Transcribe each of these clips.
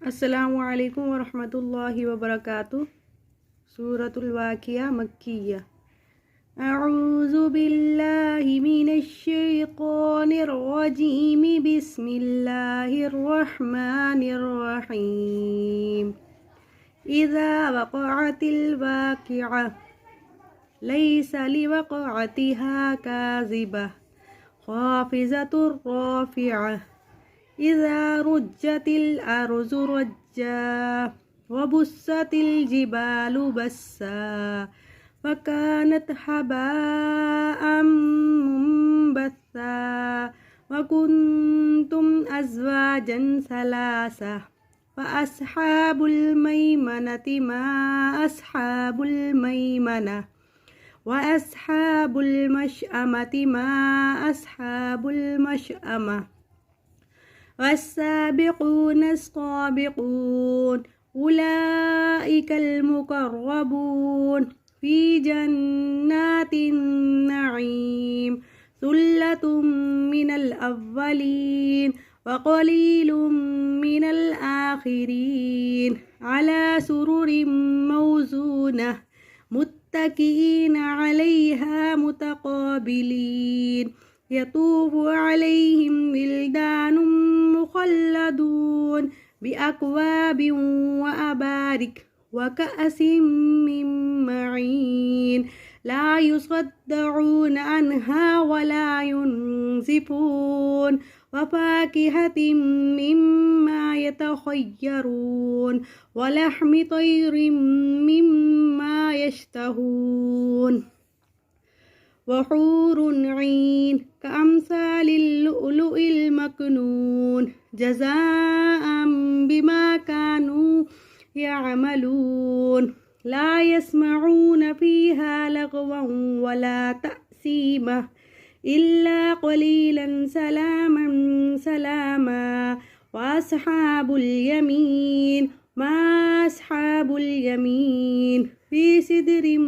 अस्सलामुअलैकुम वरहमतुल्लाहि वबरकातुह। सूरतुल वाक़िया मक्किया। अऊज़ु बिल्लाहि मिनश शैतानिर रजीम। बिस्मिल्लाहिर रहमानिर रहीम। इज़ा वक़अतिल वाक़िअह लैसा लिवक़अतिहा काज़िबह ख़ाफ़िज़तुर राफ़िअह। इज़ा रुज्जतिल अर्ज़ु रज्जा वबुस्सतिल जिबालु बस्सा फकानत हबाअम मुंबस्सा वकुंतुम अज़वाजन सलासा फ़अस्हाबुल मैमनति मा अस्हाबुल मैमना वअस्हाबुल मशअमति मा अस्हाबुल मशअमा वस्साबिक़ून अस्साबिक़ून उलाइकल मुक़र्रबून फ़ी जन्नातिन नईम सुल्लतुम मिनल अव्वलीन व क़लीलुम मिनल आखिरीन अला सुरुरिम मौज़ूनह मुत्तकीन अलैहा मुतक़ाबिलीन यतूफ़ु अलैहिम विल्दानुम मुख़ल्लदून बिअक्वाबिन व अबारिक व कअसिम मिन मईन ला युसद्दऊन अन्हा व ला युनज़िफून व फ़ाकिहतिन मिम्मा यतख़य्यरून व लहमि तयरिन मिम्मा यश्तहून वहूरुन ईन कअम्सालिल लुअलुइल मकनून जज़ाअम बिमा कानू यअमलून ला यस्मऊन फ़ीहा लगवन वला तअसीमा इल्ला क़लीलन सलामन सलामा वअस्हाबुल यमीन मा अस्हाबुल यमीन फ़ी सिदरिन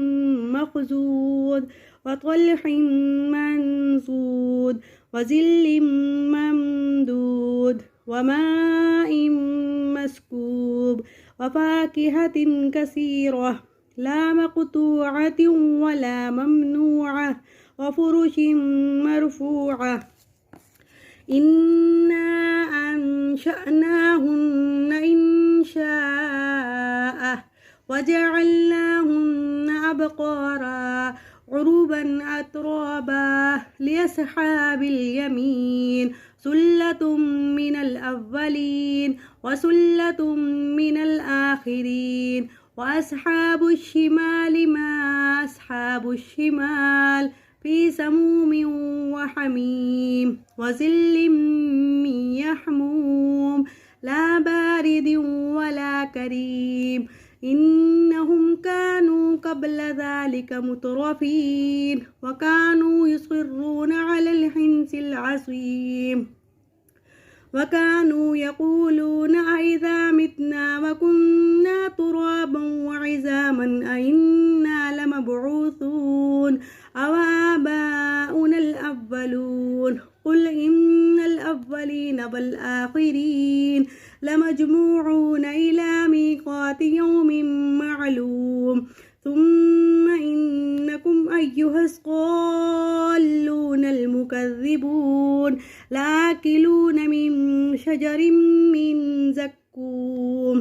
मख़ज़ूद वतल्हिन मंज़ूद वज़िल्लिम ममदूद वमाइन मस्कूब वफ़ाकिहतिन कसीरह ला मक़तूअतिन वला ममनूअह वफ़ुरुशिन मरफ़ूअह इन्ना अंशअनाहुन्ना इंशाअ वजअलनाहुन्ना अबकारा उरुबन अतराबा लिअस्हाबिल यमीन सुल्लतुम मिनल अव्वलीन व सुल्लतुम मिनल आखिरीन व अस्हाबुश शिमालि मा अस्हाबुश शिमाल फ़ी समूमिन व हमीम व ज़िल्लिम मिन यहमूम ला बारिदिन वला करीम इन्नहुम कानू क़ब्ल ज़ालिक मुतरफ़ीन व कानू युसिर्रून अलल हिन्सिल अज़ीम व कानू यक़ूलून अइज़ा मितना व कुन्ना तुराबन व इज़ामन अइन्ना लमबऊसून अव आबाउनल अव्वलून क़ुल इन्नल अव्वलीन वल आखिरीन लमजमूऊन इला मीक़ाति यौमिन मअलूम सुम्मा इन्नकुम अय्युहस क़ाल्लूनल मुकज़्ज़िबून लाकिलून मिन शजरिन मिन ज़क्कूम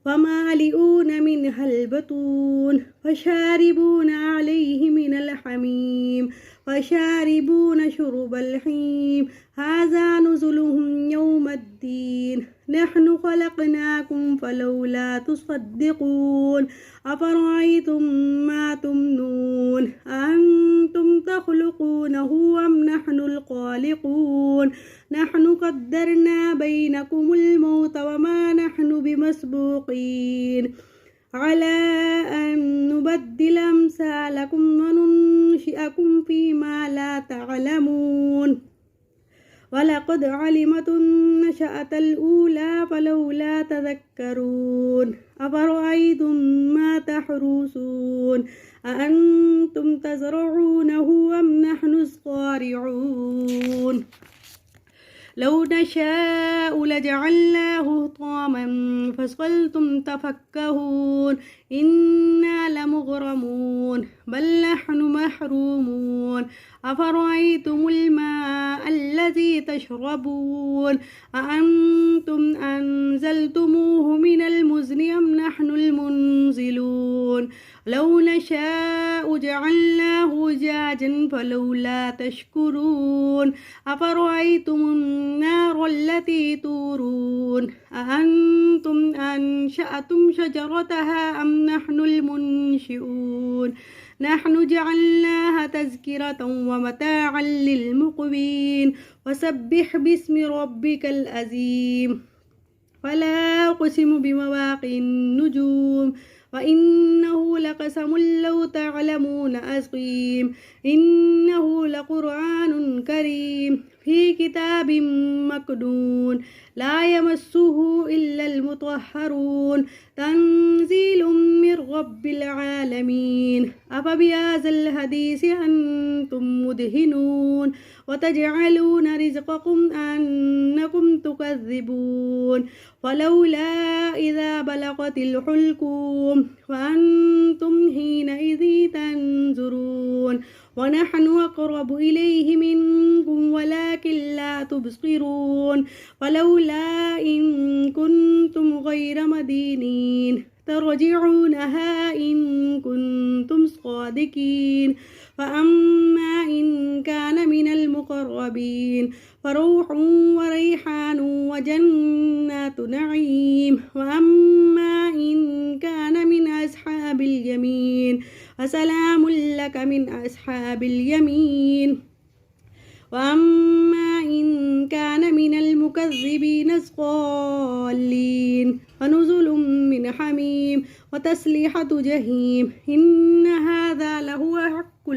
फमालिऊन मिनहल बतून फशारिबून अलैहि मिनल हमीम फशारिबून शुरबल हीम हाज़ा नुज़ुलुहुम यौमद्दीन नहनु ख़लक़नाकुम फलौला तुसद्दिक़ून अफ़रअय्तुम मा तुमनून अअंतुम तख़्लुक़ूनहु अम नहनुल ख़ालिक़ून नहनु क़द्दरना बैनकुमुल मौत वमा नहनु बिमस्बूक़ीन अला अन नुबद्दिल अम्सालकुम व नुनशिअकुम फ़ीमा ला तअलमून वलक़द अलिमतुन नशअतल ऊला फलौला तज़क्करून अफ़रअय्तुम मा तहरुसून अअंतुम तज़रऊनहु अम नहनुज़ ज़ारिऊन لو نشاء لجعلناه حطاما فظلتم تفكهون إنا لمغرمون بل نحن محرومون أفرأيتم الماء الذي تشربون أأنتم أنزلتموه من المزن أم نحن المنزلون لو نشاء جعلناه جاجا فلولا تشكرون أفرأيتم النار التي تورون أأنتم أنشأتم شجرتها أم نحن المنشئون نحن جعلناها تذكرة ومتاعا للمقوين وسبح باسم ربك العظيم فلا أقسم بمواقع النجوم وإنه لقسم لو تعلمون عظيم إنه لقرآن كريم في كتاب مكنون لا يمسه إلا المطهرون تنزيل من رب العالمين أفبهذا الحديث أنتم مدهنون وتجعلون رزقكم أنكم تكذبون ولولا إذا بلغت الحلقوم وأنتم حينئذ تنظرون ونحن أقرب إليه منكم ولكن لا تبصرون ولولا إن كنتم غير مدينين ترجعونها إن كنتم صادقين فأما إن كان من المقربين فروح وريحان وجنات نعيم وأما إن كان من أصحاب اليمين فسلام لك من أصحاب اليمين وأما إن كان من المكذبين الضالين فنزل من حميم وتسليحة جحيم إن هذا لهو حق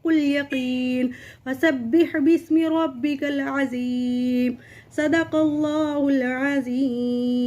اليقين فسبح باسم ربك العظيم صدق الله العظيم.